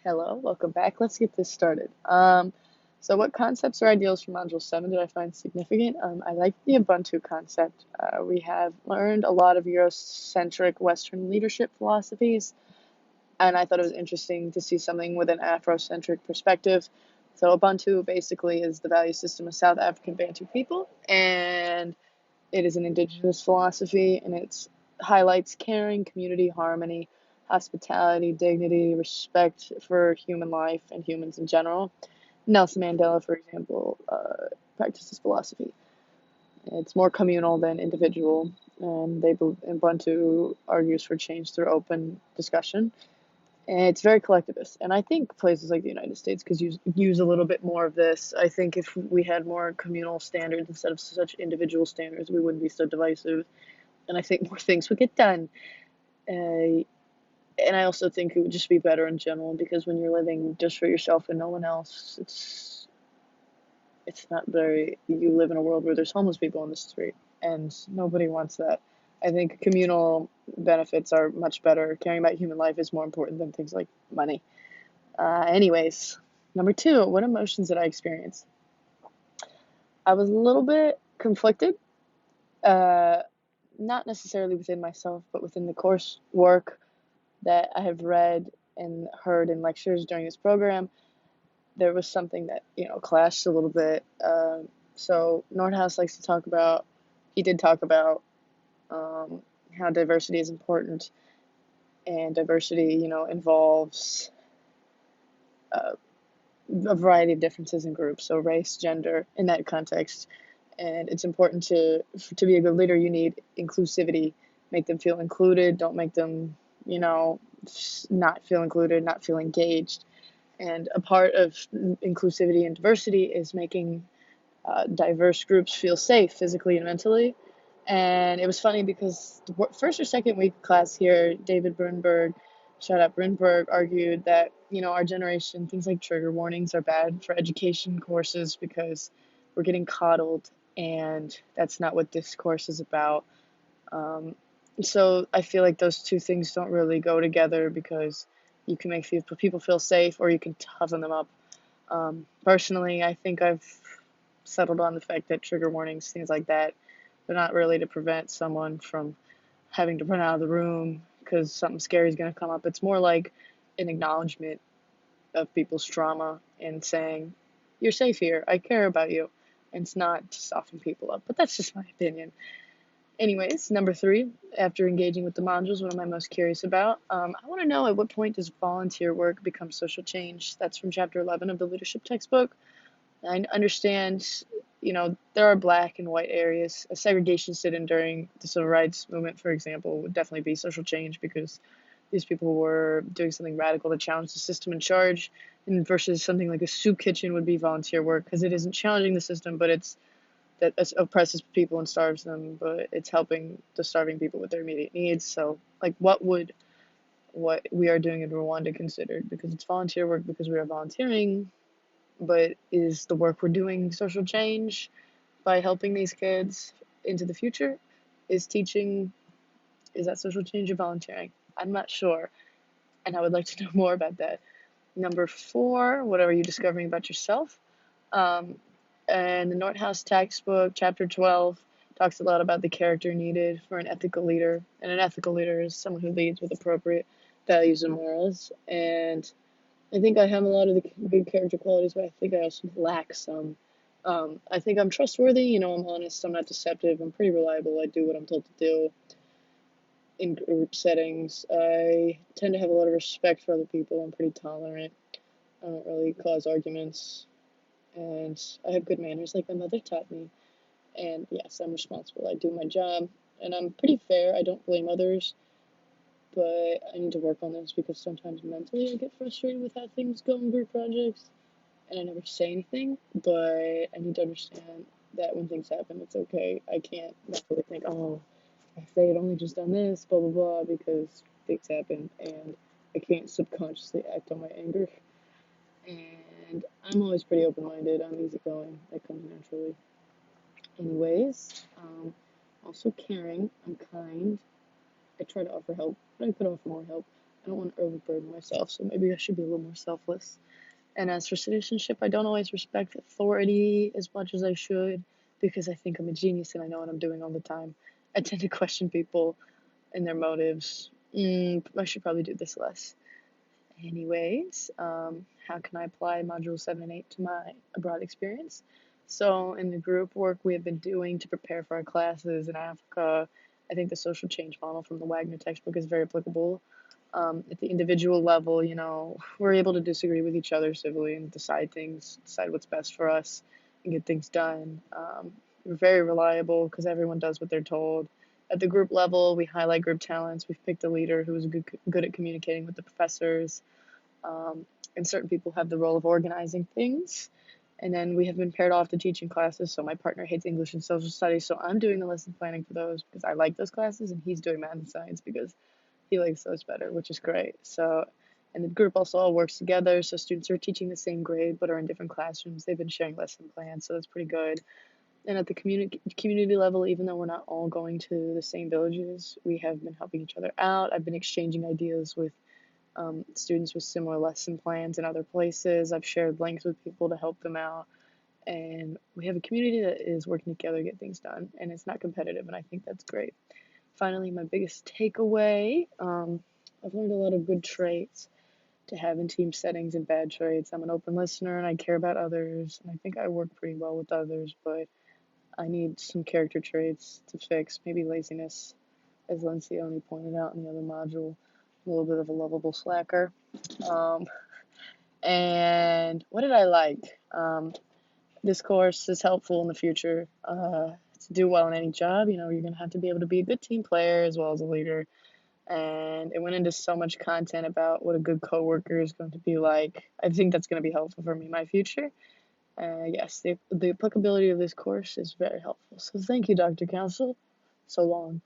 Hello, welcome back. Let's get this started. So what concepts or ideals from Module 7 did I find significant? I like the Ubuntu concept. We have learned a lot of Eurocentric Western leadership philosophies, and I thought it was interesting to see something with an Afrocentric perspective. So Ubuntu basically is the value system of South African Bantu people, and it is an indigenous philosophy, and it highlights caring, community, harmony, hospitality, dignity, respect for human life and humans in general. Nelson Mandela, for example, practices philosophy. It's more communal than individual, and Ubuntu argues for change through open discussion. And it's very collectivist, and I think places like the United States could use a little bit more of this. I think if we had more communal standards instead of such individual standards, we wouldn't be so divisive, and I think more things would get done. Uh, and I also think it would just be better in general because when you're living just for yourself and no one else, it's not very. You live in a world where there's homeless people on the street, and nobody wants that. I think communal benefits are much better. Caring about human life is more important than things like money. Anyways, number two, what emotions did I experience? I was a little bit conflicted, uh, not necessarily within myself, but within the coursework that I have read and heard in lectures during this program. There was something that, clashed a little bit. So Nordhaus likes to talk about, he did talk about um, how diversity is important, and diversity, involves uh, a variety of differences in groups, so race, gender, in that context. And it's important to be a good leader. You need inclusivity. Make them feel included. Don't make them, you know, not feel included, not feel engaged. And a part of inclusivity and diversity is making diverse groups feel safe physically and mentally. And it was funny because the first or second week class here, David Brunberg, shout out Brunberg, argued that, our generation, things like trigger warnings are bad for education courses because we're getting coddled, and that's not what this course is about. Um, so I feel like those two things don't really go together because you can make people feel safe or you can toughen them up. Personally, I think I've settled on the fact that trigger warnings, things like that, they're not really to prevent someone from having to run out of the room because something scary is going to come up. It's more like an acknowledgement of people's trauma and saying, you're safe here, I care about you. And it's not to soften people up, but that's just my opinion. Anyways, number three, after engaging with the modules, what am I most curious about? I want to know at what point does volunteer work become social change? That's from chapter 11 of the leadership textbook. I understand, there are black and white areas. A segregation sit-in during the civil rights movement, for example, would definitely be social change because these people were doing something radical to challenge the system in charge, and versus something like a soup kitchen would be volunteer work because it isn't challenging the system, but it's that oppresses people and starves them, but it's helping the starving people with their immediate needs. So, like, what we are doing in Rwanda considered? Because it's volunteer work because we are volunteering, but is the work we're doing social change by helping these kids into the future? Is teaching, is that social change or volunteering? I'm not sure, and I would like to know more about that. Number four, what are you discovering about yourself? Um, and the Nordhaus textbook, chapter 12, talks a lot about the character needed for an ethical leader. And an ethical leader is someone who leads with appropriate values and morals. And I think I have a lot of the good character qualities, but I think I also lack some. I think I'm trustworthy, I'm honest, I'm not deceptive, I'm pretty reliable, I do what I'm told to do in group settings. I tend to have a lot of respect for other people, I'm pretty tolerant, I don't really cause arguments, and I have good manners like my mother taught me. And yes, I'm responsible, I do my job, and I'm pretty fair, I don't blame others, but I need to work on this because sometimes mentally I get frustrated with how things go in group projects and I never say anything, but I need to understand that when things happen, it's okay. I can't necessarily think, oh, if they had only just done this, blah, blah, blah, because things happen and I can't subconsciously act on my anger. And I'm always pretty open minded, I'm easygoing, that comes naturally. Anyways, also caring, I'm kind, I try to offer help, but I could offer more help. I don't want to overburden myself, so maybe I should be a little more selfless. And as for citizenship, I don't always respect authority as much as I should because I think I'm a genius and I know what I'm doing all the time. I tend to question people and their motives. I should probably do this less. Anyways, how can I apply Module 7 and 8 to my abroad experience? So, in the group work we have been doing to prepare for our classes in Africa, I think the social change model from the Wagner textbook is very applicable. At the individual level, we're able to disagree with each other civilly and decide what's best for us, and get things done. We're very reliable because everyone does what they're told. At the group level, we highlight group talents. We've picked a leader who is good at communicating with the professors, um, and certain people have the role of organizing things. And then we have been paired off to teaching classes. So my partner hates English and social studies, so I'm doing the lesson planning for those because I like those classes, and he's doing math and science because he likes those better, which is great. So, and the group also all works together. So students are teaching the same grade but are in different classrooms. They've been sharing lesson plans, so that's pretty good. And at the community level, even though we're not all going to the same villages, we have been helping each other out. I've been exchanging ideas with students with similar lesson plans in other places. I've shared links with people to help them out. And we have a community that is working together to get things done. And it's not competitive, and I think that's great. Finally, my biggest takeaway, I've learned a lot of good traits to have in team settings and bad traits. I'm an open listener and I care about others, and I think I work pretty well with others, but I need some character traits to fix, maybe laziness, as Lencioni pointed out in the other module, a little bit of a lovable slacker. Um, and what did I like? This course is helpful in the future to do well in any job. You're going to have to be able to be a good team player as well as a leader. And it went into so much content about what a good coworker is going to be like. I think that's going to be helpful for me in my future. Yes, the applicability of this course is very helpful. So thank you, Dr. Council. So long.